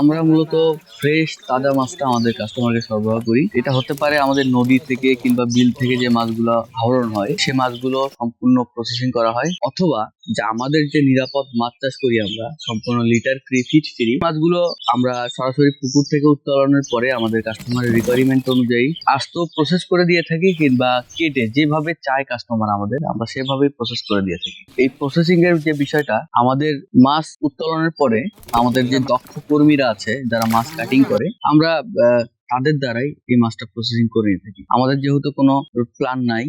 আমরা মূলত ফ্রেশ তাজা মাছটা আমাদের কাস্টমারকে সরবরাহ করি। এটা হতে পারে আমাদের নদী থেকে কিংবা বিল থেকে যে মাছগুলো আহরণ হয় সে মাছগুলো সম্পূর্ণ প্রসেসিং করা হয়, অথবা যে আমাদের যে নিরাপদ মাছ চাষ করি আমরা সম্পূর্ণ লিটার ফ্রি ফিট ফ্রি মাছগুলো আমরা সরাসরি পুকুর থেকে উত্তোলনের পরে আমাদের কাস্টমারের রিকোয়ারমেন্ট অনুযায়ী আস্ত প্রসেস করে দিয়ে থাকি, কিংবা কেটে যেভাবে চায় কাস্টমার আমাদের আমরা সেভাবেই প্রসেস করে দিয়ে থাকি। এই প্রসেসিং এর যে বিষয়টা, আমাদের মাছ উত্তোলনের পরে আমাদের যে দক্ষ কর্মীরা আছে যারা মাছ কাটিং করে, আমরা তাদের দ্বারাই এই মাছটা প্রসেসিং করে নিয়ে থাকি। আমাদের যেহেতু কোনো প্ল্যান নাই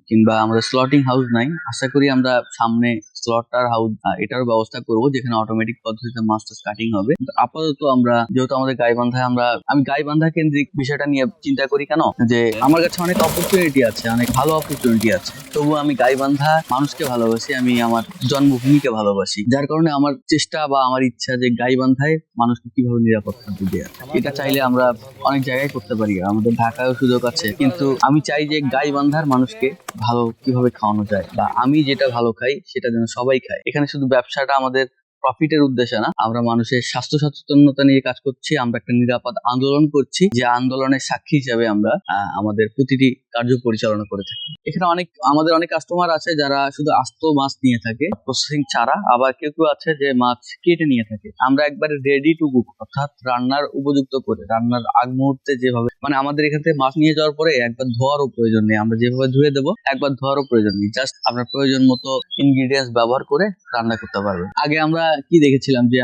কিংবা আমাদের স্লটিং হাউস নাই, আশা করি আমরা সামনে স্লটার হাউস এটার ব্যবস্থা করব যেখানে অটোমেটিক পদ্ধতিতে মাছটা কাটিং হবে। আপাতত আমরা যেহেতু আমাদের গাইবান্ধায় আমি গাইবান্ধা কেন্দ্রিক বিষয়টা নিয়ে চিন্তা করি কেন, যে আমার কাছে অনেক অপরচুনিটি আছে, অনেক ভালো অপরচুনিটি আছে, তবু আমি গাইবান্ধা মানুষকে ভালোবাসি, আমি আমার জন্মভূমিকে ভালোবাসি, যার কারণে আমার চেষ্টা বা আমার ইচ্ছা যে গাইবান্ধায় মানুষকে কিভাবে নিরাপদ খাদ্য দেওয়া। এটা চাইলে আমরা অনেক জায়গায় করতে পারি, আমাদের ঢাকায়ও সুযোগ আছে, কিন্তু আমি চাই যে গাইবান্ধার মানুষকে ভালো কিভাবে খাওয়ানো যায়, বা আমি যেটা ভালো খাই সেটা যেন সবাই খায়। এখানে শুধু ব্যবসাটা আমাদের প্রফিটের উদ্দেশ্যে না, আমরা মানুষের স্বাস্থ্য সচেতনতা নিয়ে কাজ করছি, আমরা একটা নিরাপদ আন্দোলন করছি, যে আন্দোলনের সাক্ষী হিসাবে আমরা আমাদের প্রতিটি কার্য পরিচালনা করে থাকি। এখানে আমাদের অনেক কাস্টমার আছে যারা শুধু আস্ত মাছ নিয়ে থাকে প্রসেসিং ছাড়া, আবার কেউ কেউ আছে যে মাছ কেটে নিয়ে থাকে। আমরা একবারে রেডি টু কুক, অর্থাৎ রান্নার উপযুক্ত করে, রান্নার আগ মুহূর্তে যেভাবে, মানে আমাদের এখান থেকে মাছ নিয়ে যাওয়ার পরে একবার ধোয়ারও প্রয়োজন নেই, আমরা যেভাবে ধুয়ে দেবো একবার ধোয়ারও প্রয়োজন নেই, জাস্ট আপনার প্রয়োজন মতো ইনগ্রিডিয়েন্টস ব্যবহার করে রান্না করতে পারবেন। আগে আমরা কি দেখেছিলাম যে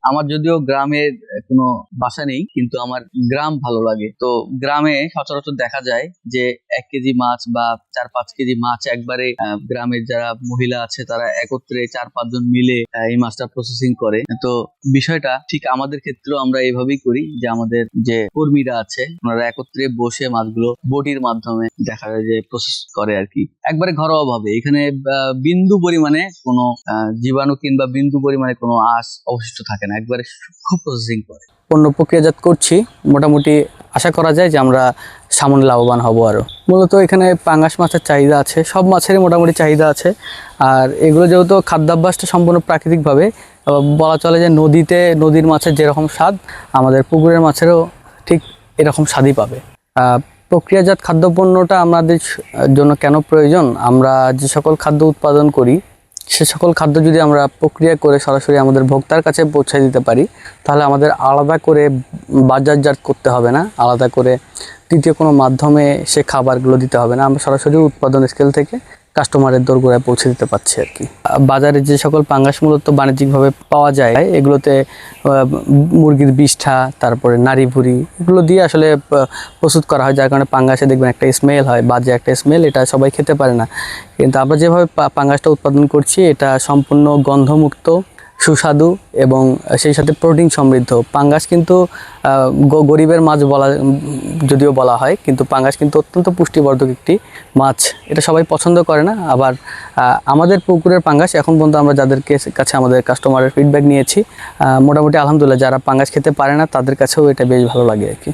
আমার যদিও গ্রামের কোনো বাসা নেই, কিন্তু আমার গ্রাম ভালো লাগে। তো গ্রামে সচরাচর দেখা যায় যে 1 কেজি মাছ বা 4-5 কেজি মাছ একবারে গ্রামের যারা মহিলা আছে তারা একত্রে 4-5 জন মিলে এই মাছটা প্রসেসিং করে। তো বিষয়টা ঠিক আমাদের ক্ষেত্রেও আমরা এইভাবেই করি, যে আমাদের যে কর্মীরা আছে ওনারা একত্রে বসে মাছগুলো বটির মাধ্যমে দেখা যায় যে প্রসেস করে আর কি, একবারে ঘরোয়া ভাবে। এখানে বিন্দু পরিমাণে কোনো জীবাণু কিংবা বিন্দু পরিমাণে কোনো আঁশ অবশিষ্ট থাকে না, একবারে সূক্ষ্ম প্রসেসিং করে পণ্য প্রক্রিয়াজাত করছি। মোটামুটি আশা করা যায় যে আমরা সামনে লাভবান হব। আরও মূলত এখানে পাঙ্গাস মাছের চাহিদা আছে, সব মাছেরই মোটামুটি চাহিদা আছে। আর এগুলো যেহেতু খাদ্যাভ্যাসটা সম্পূর্ণ প্রাকৃতিকভাবে, বলা চলে যে নদীর মাছের যেরকম স্বাদ আমাদের পুকুরের মাছেরও ঠিক এরকম স্বাদই পাবে। প্রক্রিয়াজাত খাদ্যপণ্যটা আমাদের জন্য কেন প্রয়োজন? আমরা যে সকল খাদ্য উৎপাদন করি সে সকল খাদ্য যদি আমরা প্রক্রিয়া করে সরাসরি আমাদের ভোক্তার কাছে পৌঁছে দিতে পারি, তাহলে আমাদের আলাদা করে বাজারজাত করতে হবে না, আলাদা করে তৃতীয় কোনো মাধ্যমে সে খাবারগুলো দিতে হবে না, আমরা সরাসরি উৎপাদন স্কেল থেকে কাস্টমারের দোরগোড়ায় পৌঁছে দিতে পারছি আর কি। বাজারে যে সকল পাঙ্গাস মূলত বাণিজ্যিকভাবে পাওয়া যায়, এগুলোতে মুরগির বিষ্ঠা, তারপরে নাড়ি ভুড়ি, এগুলো দিয়ে আসলে প্রস্তুত করা হয়, যার কারণে পাঙ্গাসে দেখবেন একটা স্মেল হয়, বাজে একটা স্মেল, এটা সবাই খেতে পারে না। কিন্তু আমরা যেভাবে পাঙ্গাসটা উৎপাদন করছি এটা সম্পূর্ণ গন্ধমুক্ত, সুস্বাদু এবং সেই সাথে প্রোটিন সমৃদ্ধ। পাঙ্গাস কিন্তু গরিবের মাছ যদিও বলা হয়, কিন্তু পাঙ্গাস কিন্তু অত্যন্ত পুষ্টিবর্ধক একটি মাছ, এটা সবাই পছন্দ করে না। আবার আমাদের পুকুরের পাঙ্গাস এখন পর্যন্ত আমরা যাদের কাছে আমাদের কাস্টমারের ফিডব্যাক নিয়েছি, মোটামুটি আলহামদুলিল্লাহ যারা পাঙ্গাস খেতে পারে না তাদের কাছেও এটা বেশ ভালো লাগে আর কি।